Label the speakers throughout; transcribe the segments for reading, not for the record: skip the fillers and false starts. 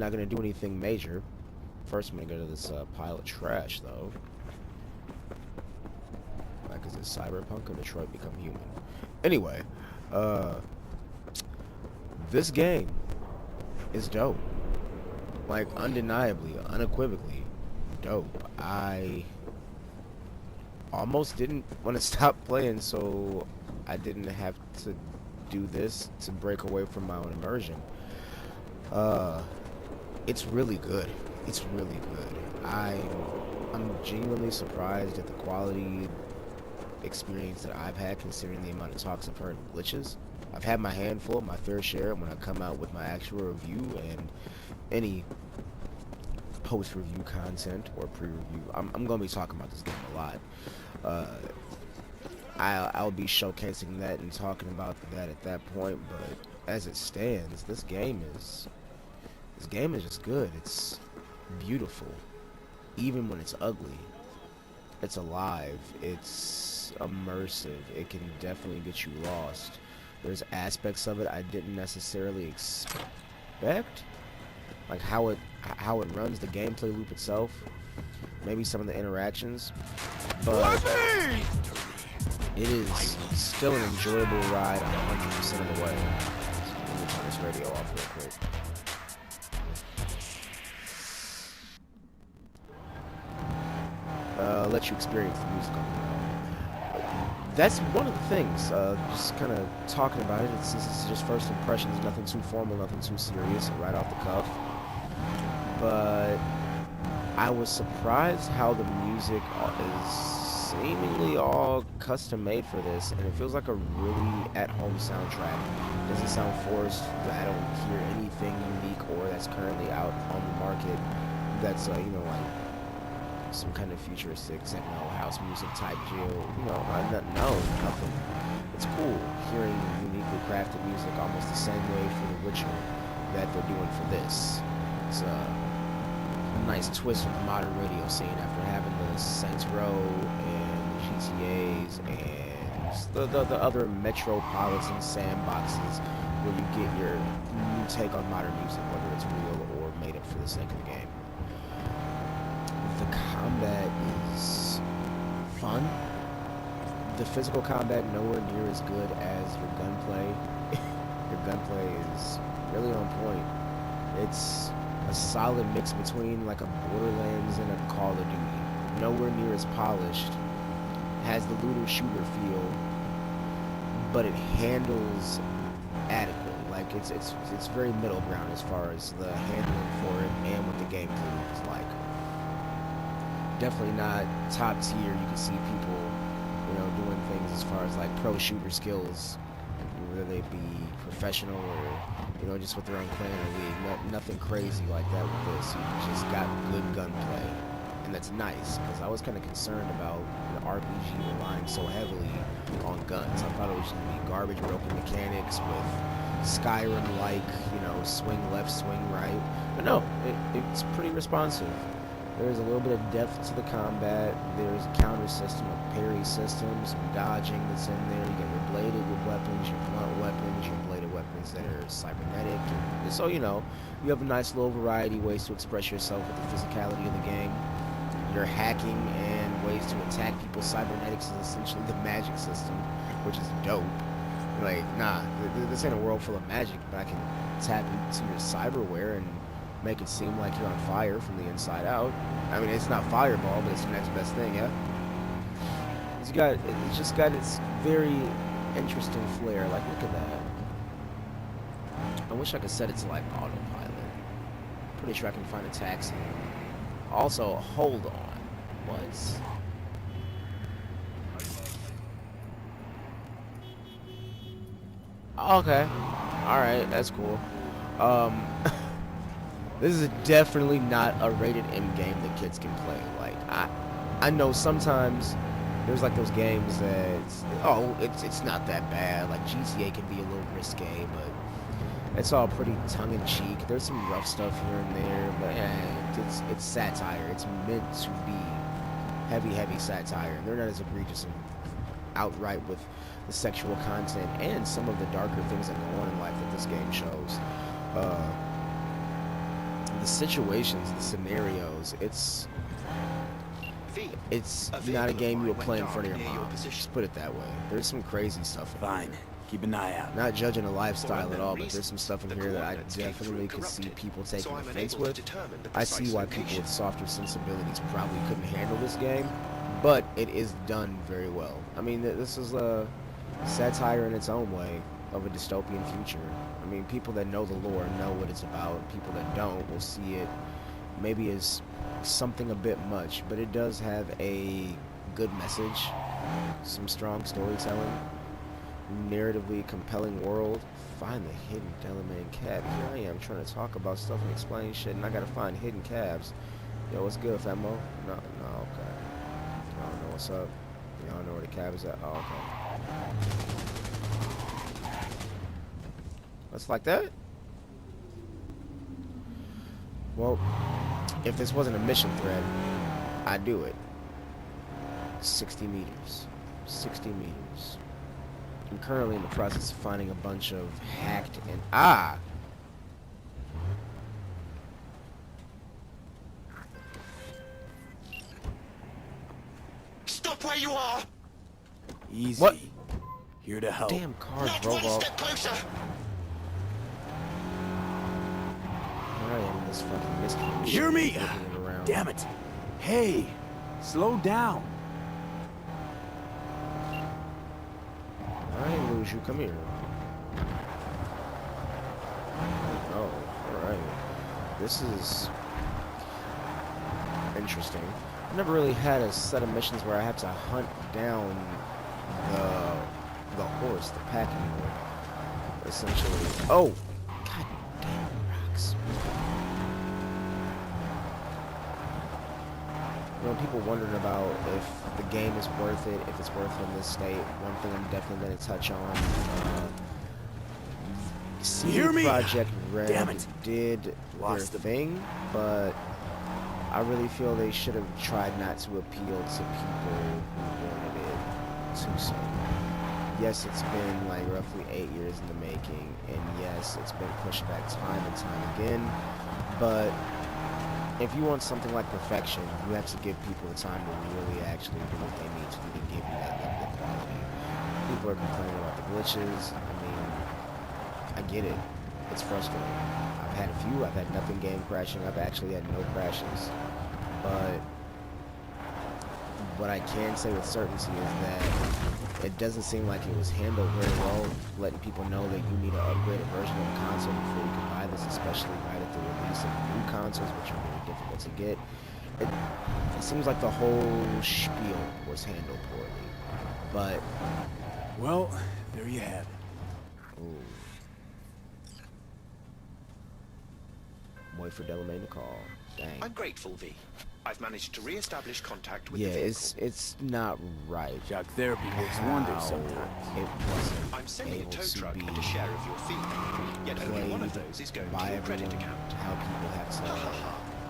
Speaker 1: Not gonna do anything major. First, I'm gonna go to this pile of trash, though. Like, is it Cyberpunk or Detroit Become Human? Anyway, this game is dope. Like, undeniably, unequivocally dope. I almost didn't want to stop playing, so I didn't have to do this to break away from my own immersion. It's really good. It's really good. I'm genuinely surprised at the quality experience that I've had, considering the amount of talks I've heard of glitches. I've had my handful, my fair share, when I come out with my actual review and any post-review content or pre-review. I'm going to be talking about this game a lot. I'll be showcasing that and talking about that at that point, but as it stands, this game is just good. It's beautiful, even when it's ugly. It's alive. It's immersive. It can definitely get you lost. There's aspects of it I didn't necessarily expect, like how it runs, the gameplay loop itself, maybe some of the interactions, but it is still an enjoyable ride 100% of the way. Let me turn this radio off real quick. Let you experience the music on the album. That's one of the things, just kind of talking about it. This is just first impressions, nothing too formal, nothing too serious, right off the cuff. But I was surprised how the music is seemingly all custom made for this, and it feels like a really at-home soundtrack. It doesn't sound forced. I don't hear anything unique or that's currently out on the market that's, you know, like some kind of futuristic techno house music type deal. You know, no, nothing. It's cool hearing uniquely crafted music almost the same way for The Witcher that they're doing for this. It's a nice twist on the modern radio scene after having the Saints Row and the GTAs and the other metropolitan sandboxes where you get your new take on modern music, whether it's real or made up for the sake of the game. The combat is fun. The physical combat nowhere near as good as your gunplay. Your gunplay is really on point. It's a solid mix between like a Borderlands and a Call of Duty. Nowhere near as polished. Has the looter shooter feel, but it handles adequately. Like it's very middle ground as far as the handling for it and what the gameplay is like. Definitely not top tier. You can see people, you know, doing things as far as like pro shooter skills, whether they be professional or, you know, just with their own clan or league. Nothing crazy like that with this. You just got good gunplay, and that's nice, because I was kind of concerned about the RPG relying so heavily on guns. I thought it was going to be garbage broken mechanics with Skyrim-like, you know, swing left, swing right. But no, it's pretty responsive. There's a little bit of depth to the combat. There's a counter system, a parry system, some dodging that's in there. You got your bladed weapons, your blunt weapons, your bladed weapons that are cybernetic. And so, you know, you have a nice little variety of ways to express yourself with the physicality of the game. Your hacking and ways to attack people. Cybernetics is essentially the magic system, which is dope. Like, nah, this ain't a world full of magic, but I can tap into your cyberware and make it seem like you're on fire from the inside out. I mean, it's not Fireball, but it's the next best thing, yeah? It's just got its very interesting flair. Like, look at that. I wish I could set it to, like, autopilot. Pretty sure I can find a taxi. Also, hold on. What? Okay. Alright, that's cool. This is definitely not a rated M game that kids can play. Like, I know sometimes there's like those games that it's not that bad. Like GTA can be a little risque, but it's all pretty tongue-in-cheek. There's some rough stuff here and there, but it's satire. It's meant to be heavy satire. They're not as egregious and outright with the sexual content and some of the darker things that go on in life that this game shows. situations, the scenarios, it's not a game you would play in front of your mom. Just put it that way. There's some crazy stuff in
Speaker 2: Fine.
Speaker 1: here.
Speaker 2: Keep an eye out.
Speaker 1: Not judging the lifestyle at all, but there's some stuff in here that I definitely could see people taking offense with. I see why people with softer sensibilities probably couldn't handle this game, but it is done very well. I mean, this is a satire in its own way of a dystopian future. I mean, people that know the lore know what it's about. People that don't will see it maybe as something a bit much, but it does have a good message, some strong storytelling, narratively compelling world. Find the hidden Delamain cab. Here I am trying to talk about stuff and explain shit, and I gotta find hidden cabs. Yo, what's good, Femo? No, okay. I don't know what's up. Y'all know where the cab is at? Oh, okay. That's like that? Well, if this wasn't a mission thread, I'd do it. 60 meters. 60 meters. I'm currently in the process of finding a bunch of hacked and... Ah!
Speaker 3: Stop where you are!
Speaker 2: Easy.
Speaker 1: What?
Speaker 2: Here to help.
Speaker 1: Damn cars
Speaker 3: Not
Speaker 1: drove
Speaker 3: one
Speaker 1: off.
Speaker 3: step closer!
Speaker 1: I am this fucking mystery machine
Speaker 2: Hear me!
Speaker 1: looking around.
Speaker 2: Damn it. Hey, slow down.
Speaker 1: I ain't lose you. Come here. Oh, alright. This is interesting. I've never really had a set of missions where I have to hunt down the horse, the packing mule, essentially. Oh! God damn rocks. You know, people wondering about if the game is worth it, if it's worth it in this state. One thing I'm definitely going to touch on. CD Projekt Red
Speaker 2: Damn it.
Speaker 1: did
Speaker 2: Lost
Speaker 1: their
Speaker 2: the
Speaker 1: thing, but I really feel they should have tried not to appeal to people who wanted it too soon. Yes, it's been like roughly 8 years in the making, and yes, it's been pushed back time and time again, but if you want something like perfection, you have to give people the time to really actually do what they need to do to give you that level of quality. People are complaining about the glitches. I mean, I get it. It's frustrating. I've had a few. I've had nothing game crashing. I've actually had no crashes. But what I can say with certainty is that it doesn't seem like it was handled very well, letting people know that you need an upgraded version of the console before you can buy this, especially right at the release of the new consoles, which are very difficult to get. It seems like the whole spiel was handled poorly. But
Speaker 2: Well, there you have it.
Speaker 1: ooh. Wait for Delamain to call. Dang.
Speaker 3: I'm grateful, V. I've managed to re-establish contact with
Speaker 1: Yeah,
Speaker 3: the vehicle.
Speaker 1: it's not right.
Speaker 2: Shock therapy works wonders sometimes.
Speaker 1: It wasn't
Speaker 3: I'm sending a
Speaker 1: able
Speaker 3: tow
Speaker 1: to
Speaker 3: truck
Speaker 1: be
Speaker 3: and a share of your fee. Yet only one of
Speaker 1: played
Speaker 3: those is going
Speaker 1: by
Speaker 3: to your credit
Speaker 1: everyone,
Speaker 3: account.
Speaker 1: how people have to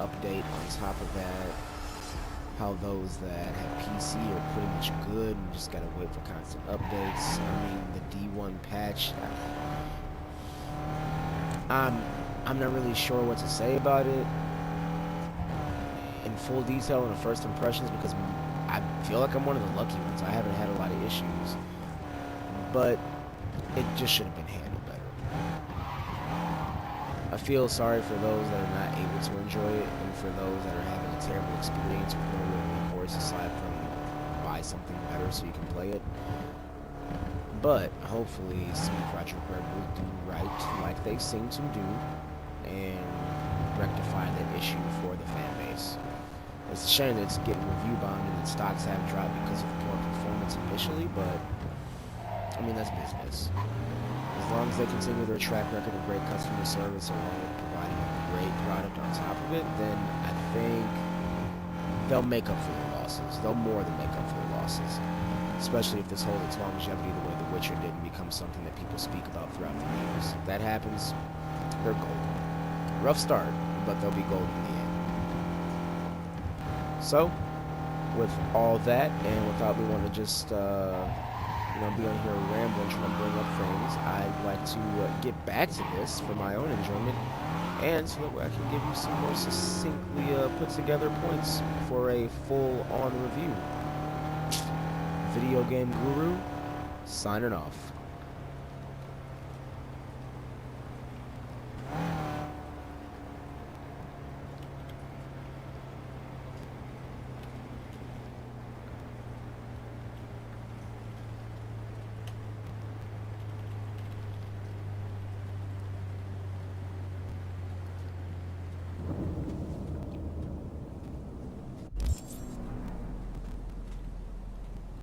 Speaker 1: update on top of that, how those that have PC are pretty much good and just gotta wait for constant updates. I mean, the D1 patch, I'm not really sure what to say about it in full detail in the first impressions, because I feel like I'm one of the lucky ones. I haven't had a lot of issues, but it just should have been handled better. I feel sorry for those that are not able to enjoy it, and for those that are having a terrible experience with no real recourse aside from buy something better so you can play it. But hopefully CD Projekt Red will do right like they seem to do and rectify that issue for the fan base. It's a shame that it's getting review bombed and that stocks have dropped because of poor performance initially, but I mean, that's business. As long as they continue their track record of great customer service along with providing a great product on top of it, then I think they'll make up for their losses. They'll more than make up for their losses. Especially if this holds its longevity the way The Witcher did and becomes something that people speak about throughout the years. If that happens, they're golden. Rough start, but they'll be golden in the end. So, with all that, and without me wanting to just, be on here rambling, trying to bring up things, I'd like to get back to this for my own enjoyment and so that way I can give you some more succinctly put together points for a full-on review. Video Game Guru, signing off.